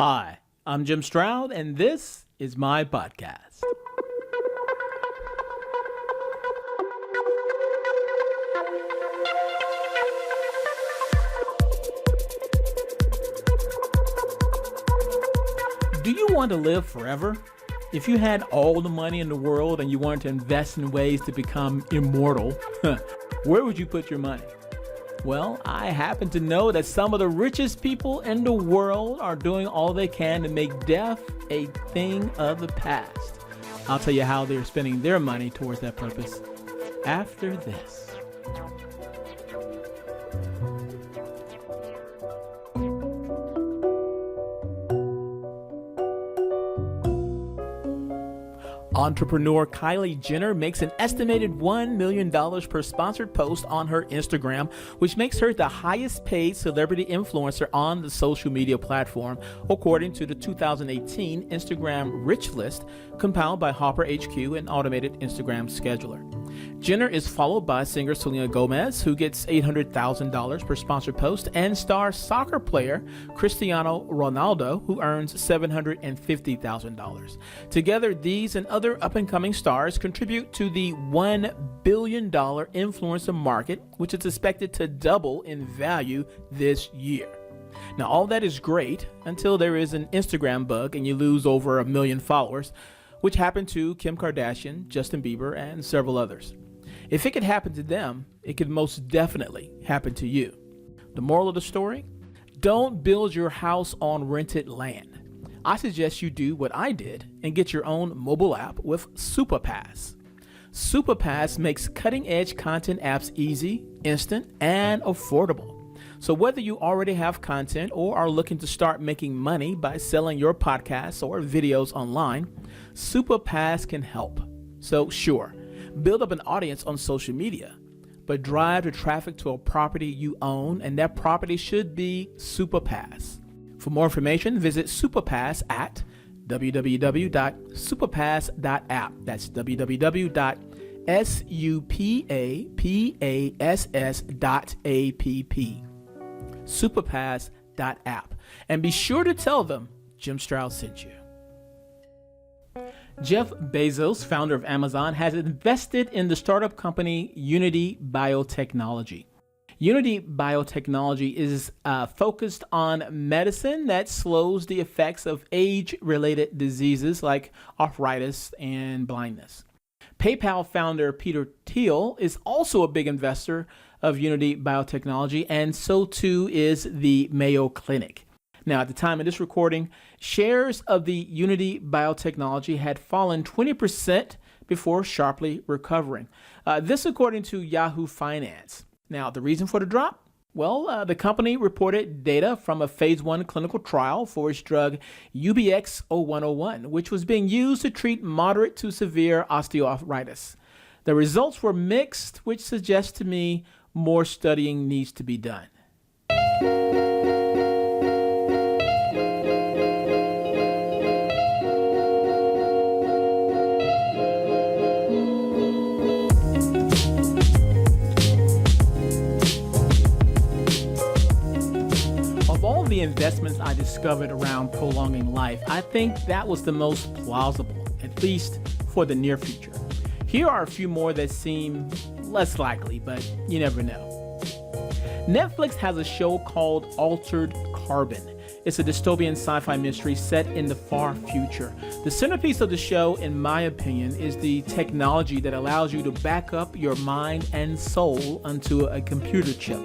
Hi, I'm Jim Stroud, and this is my podcast. Do you want to live forever? If you had all the money in the world and you wanted to invest in ways to become immortal, where would you put your money? Well, I happen to know that some of the richest people in the world are doing all they can to make death a thing of the past. I'll tell you how they're spending their money towards that purpose after this. Entrepreneur Kylie Jenner makes an estimated $1 million per sponsored post on her Instagram, which makes her the highest paid celebrity influencer on the social media platform, according to the 2018 Instagram Rich List compiled by Hopper HQ, an automated Instagram scheduler. Jenner is followed by singer Selena Gomez, who gets $800,000 per sponsored post, and star soccer player Cristiano Ronaldo, who earns $750,000. Together, these and other up-and-coming stars contribute to the $1 billion influencer market, which is expected to double in value this year. Now, all that is great until there is an Instagram bug and you lose over 1 million followers, which happened to Kim Kardashian, Justin Bieber, and several others. If it could happen to them, it could most definitely happen to you. The moral of the story? Don't build your house on rented land. I suggest you do what I did and get your own mobile app with SuperPass. SuperPass makes cutting-edge content apps easy, instant, and affordable. So whether you already have content or are looking to start making money by selling your podcasts or videos online, SuperPass can help. So sure, build up an audience on social media, but drive the traffic to a property you own, and that property should be SuperPass. For more information, visit SuperPass at www.superpass.app. That's www.superpass.app. Superpass.app. And be sure to tell them Jim Stroud sent you. Jeff Bezos, founder of Amazon, has invested in the startup company Unity Biotechnology. Unity Biotechnology is focused on medicine that slows the effects of age-related diseases like arthritis and blindness. PayPal founder Peter Thiel is also a big investor of Unity Biotechnology, and so too is the Mayo Clinic. Now, at the time of this recording, shares of the Unity Biotechnology had fallen 20% before sharply recovering. This according to Yahoo Finance. Now, the reason for the drop? Well, the company reported data from a phase 1 clinical trial for its drug UBX0101, which was being used to treat moderate to severe osteoarthritis. The results were mixed, which suggests to me more studying needs to be done. The investments I discovered around prolonging life, I think that was the most plausible, at least for the near future. Here are a few more that seem less likely, but you never know. Netflix has a show called Altered Carbon. It's a dystopian sci-fi mystery set in the far future. The centerpiece of the show, in my opinion, is the technology that allows you to back up your mind and soul onto a computer chip.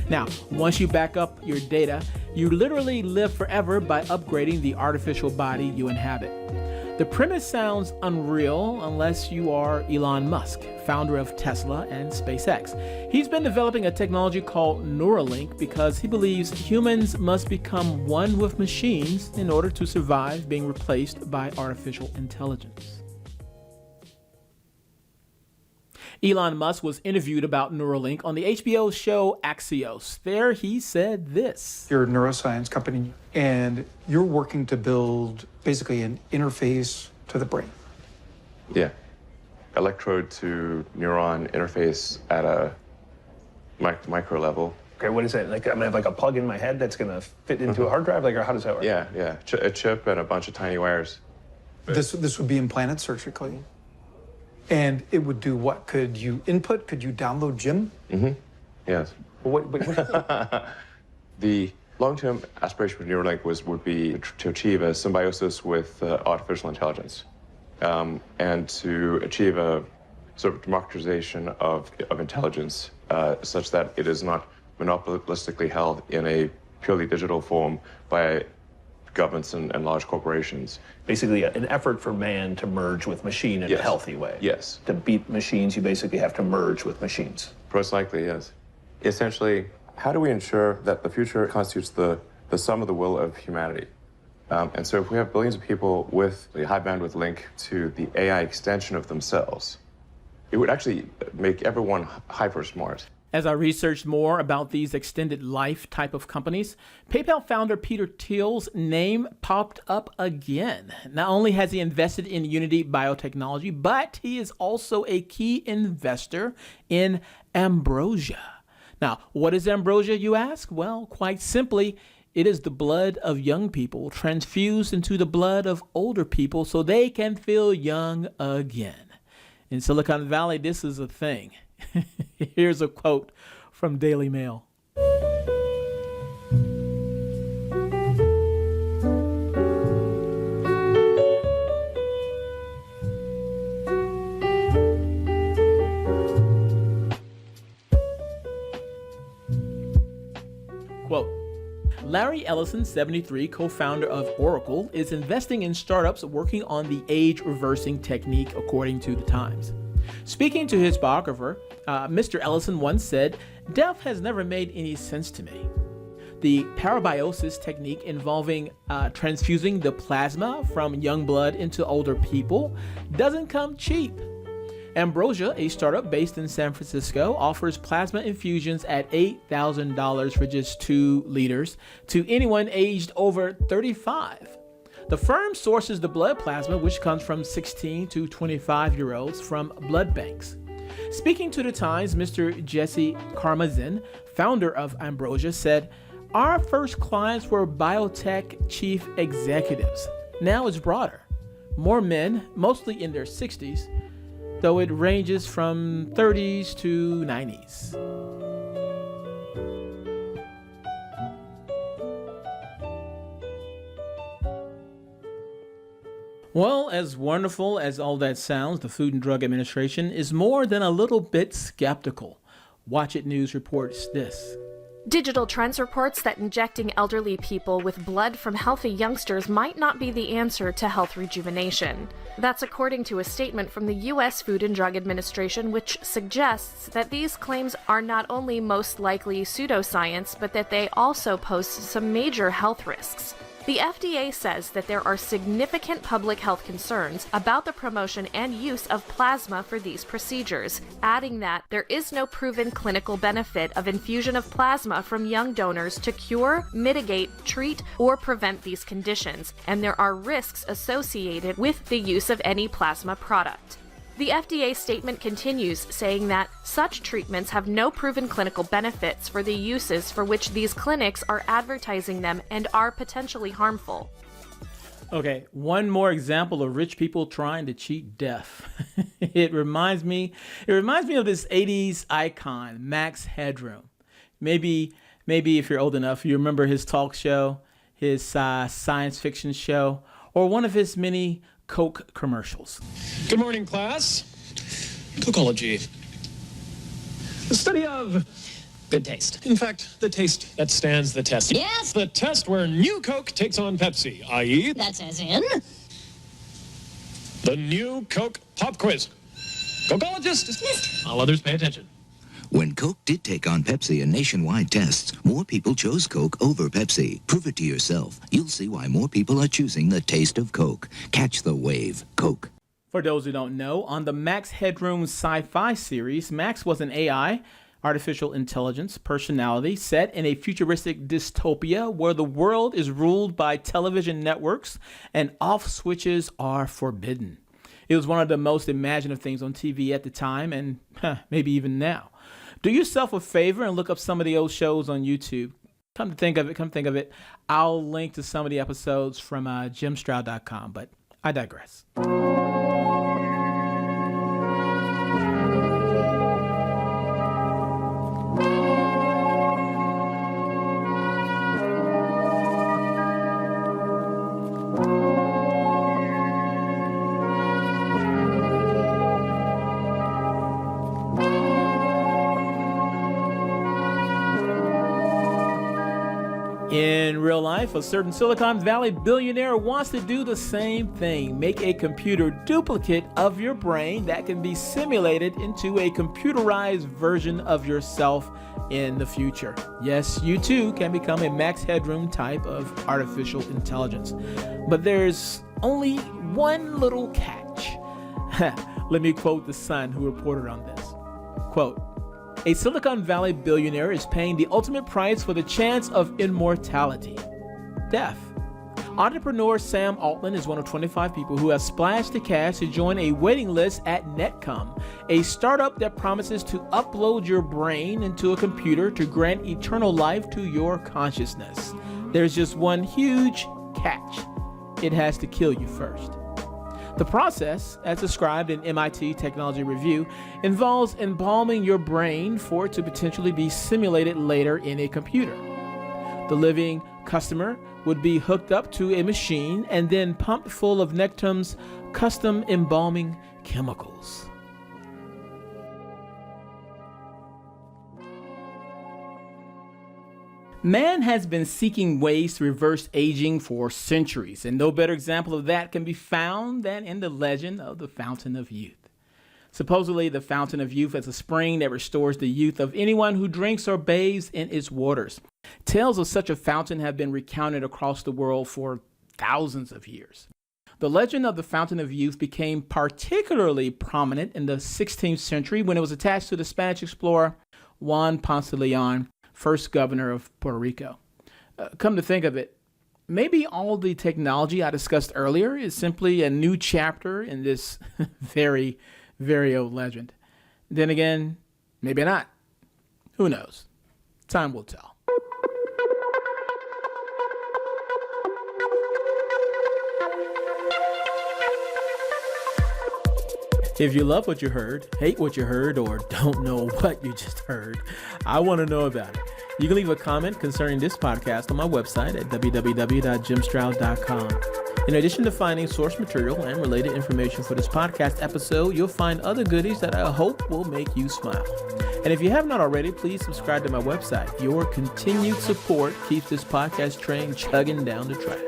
Now, once you back up your data, you literally live forever by upgrading the artificial body you inhabit. The premise sounds unreal unless you are Elon Musk, founder of Tesla and SpaceX. He's been developing a technology called Neuralink because he believes humans must become one with machines in order to survive being replaced by artificial intelligence. Elon Musk was interviewed about Neuralink on the HBO show Axios. There he said this. You're a neuroscience company, and you're working to build basically an interface to the brain. Yeah. Electrode to neuron interface at a micro level Okay, what is that? Like, I'm gonna have like a plug in my head that's gonna fit into a hard drive? Like, or how does that work? Yeah. A chip and a bunch of tiny wires. This would be implanted surgically. And it would do what? Could you download Jim? Yes. What The long-term aspiration for Neuralink would be to achieve a symbiosis with artificial intelligence, and to achieve a sort of democratization of intelligence, such that it is not monopolistically held in a purely digital form by governments and large corporations. Basically, an effort for man to merge with machine in a healthy way. Yes. To beat machines, you basically have to merge with machines. Most likely, yes. Essentially, how do we ensure that the future constitutes the sum of the will of humanity? And so if we have billions of people with a high bandwidth link to the AI extension of themselves, it would actually make everyone hyper smart. As I researched more about these extended life type of companies, PayPal founder Peter Thiel's name popped up again. Not only has he invested in Unity Biotechnology, but he is also a key investor in Ambrosia. Now, what is Ambrosia, you ask? Well, quite simply, it is the blood of young people transfused into the blood of older people so they can feel young again. In Silicon Valley, this is a thing. Here's a quote from Daily Mail. Quote, Larry Ellison, 73, co-founder of Oracle, is investing in startups working on the age-reversing technique, according to the Times. Speaking to his biographer, Mr. Ellison once said, "Death has never made any sense to me. The parabiosis technique involving transfusing the plasma from young blood into older people doesn't come cheap." Ambrosia, a startup based in San Francisco, offers plasma infusions at $8,000 for just 2 liters to anyone aged over 35. The firm sources the blood plasma, which comes from 16 to 25-year-olds from blood banks. Speaking to the Times, Mr. Jesse Karmazin, founder of Ambrosia, said, "Our first clients were biotech chief executives. Now it's broader. More men, mostly in their 60s, though it ranges from 30s to 90s. Well, as wonderful as all that sounds, the Food and Drug Administration is more than a little bit skeptical. Watch It News reports this. Digital Trends reports that injecting elderly people with blood from healthy youngsters might not be the answer to health rejuvenation. That's according to a statement from the U.S. Food and Drug Administration, which suggests that these claims are not only most likely pseudoscience, but that they also pose some major health risks. The FDA says that there are significant public health concerns about the promotion and use of plasma for these procedures, adding that there is no proven clinical benefit of infusion of plasma from young donors to cure, mitigate, treat, or prevent these conditions, and there are risks associated with the use of any plasma product. The FDA statement continues, saying that such treatments have no proven clinical benefits for the uses for which these clinics are advertising them and are potentially harmful. Okay, one more example of rich people trying to cheat death. It reminds me of this 80s icon, Max Headroom. Maybe if you're old enough, you remember his talk show, his science fiction show, or one of his many Coke commercials. Good morning, class. Cokology. The study of good taste. In fact, the taste that stands the test. Yes. The test where new Coke takes on Pepsi, i.e. That's as in? the new Coke Pop Quiz. Cokologist dismissed. All others pay attention. When Coke did take on Pepsi in nationwide tests, more people chose Coke over Pepsi. Prove it to yourself. You'll see why more people are choosing the taste of Coke. Catch the wave. Coke. For those who don't know, on the Max Headroom sci-fi series, Max was an AI, artificial intelligence, personality set in a futuristic dystopia where the world is ruled by television networks and off switches are forbidden. It was one of the most imaginative things on TV at the time and maybe even now. Do yourself a favor and look up some of the old shows on YouTube. Come to think of it, I'll link to some of the episodes from jimstroud.com, but I digress. In real life, a certain Silicon Valley billionaire wants to do the same thing. Make a computer duplicate of your brain that can be simulated into a computerized version of yourself in the future. Yes, you too can become a Max Headroom type of artificial intelligence. But there's only one little catch. Let me quote The Sun, who reported on this. Quote, "A Silicon Valley billionaire is paying the ultimate price for the chance of immortality, death. Entrepreneur Sam Altman is one of 25 people who have splashed the cash to join a waiting list at Netcom, a startup that promises to upload your brain into a computer to grant eternal life to your consciousness. There's just one huge catch. It has to kill you first. The process, as described in MIT Technology Review, involves embalming your brain for it to potentially be simulated later in a computer. The living customer would be hooked up to a machine and then pumped full of Nectum's custom embalming chemicals." Man has been seeking ways to reverse aging for centuries, and no better example of that can be found than in the legend of the Fountain of Youth. Supposedly, the Fountain of Youth is a spring that restores the youth of anyone who drinks or bathes in its waters. Tales of such a fountain have been recounted across the world for thousands of years. The legend of the Fountain of Youth became particularly prominent in the 16th century when it was attached to the Spanish explorer Juan Ponce de Leon, first governor of Puerto Rico. Come to think of it, maybe all the technology I discussed earlier is simply a new chapter in this very, very old legend. Then again, maybe not. Who knows? Time will tell. If you love what you heard, hate what you heard, or don't know what you just heard, I want to know about it. You can leave a comment concerning this podcast on my website at www.jimstroud.com. In addition to finding source material and related information for this podcast episode, you'll find other goodies that I hope will make you smile. And if you have not already, please subscribe to my website. Your continued support keeps this podcast train chugging down the track.